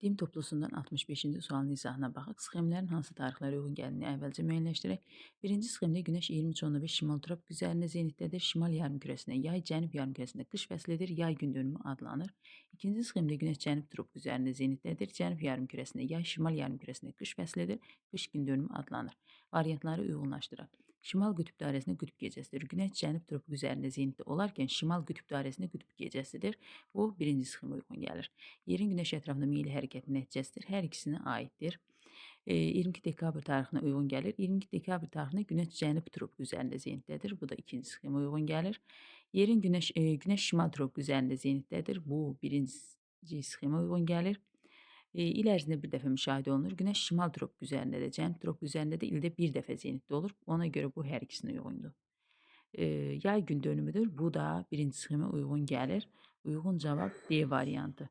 Dim toplusundan 65-ci sualın izahına baxaq. Sxemlərin hansı tarixlərə uyğun gəldiyini əvvəlcə müəyyənləşdirək. Birinci sxemdə Günəş 23:15 şimal tropik üzərində zenitdədir. Şimal yarımkürəsində yay, cənub yarımkürəsində qış fəslidir. Yay gündönümü adlanır. İkinci sxemdə Günəş cənub tropik üzərində zenitdədir. Cənub yarımkürəsində yay, şimal yarımkürəsində qış fəslidir. Qış gündönümü adlanır. Variantları uyğunlaşdıraq. Şimal qütb dairəsində qütb gecəsidir. Günəş cənub tropik üzərində zenitdə olarkən şimal qütb dairəsində qütb gecəsidir. Bu birinci sxemə uyğun gəlir. Yerin Günəş ətrafında meyli hərəkəti nəticəsidir. Hər ikisinə aiddir. 22 dekabr tarixinə uyğun gəlir. 22 dekabr tarixində Günəş cənub tropik üzərində zenitdədir. Bu da ikinci sxemə uyğun gəlir. Yerin Günəş şimal tropik üzərində zenitdədir. Bu birinci sxemə uyğun gəlir. İl ərzində bir dəfə müşahidə olunur. Günəş şimal tropik üzərində də, cənub tropik üzərində də ildə bir dəfə zenitdə olur. Ona görə bu hər ikisinə uyğundur. Yay gündönümüdür. Bu da birinci sxemə uyğun gəlir. Uyğun cavab D variantı.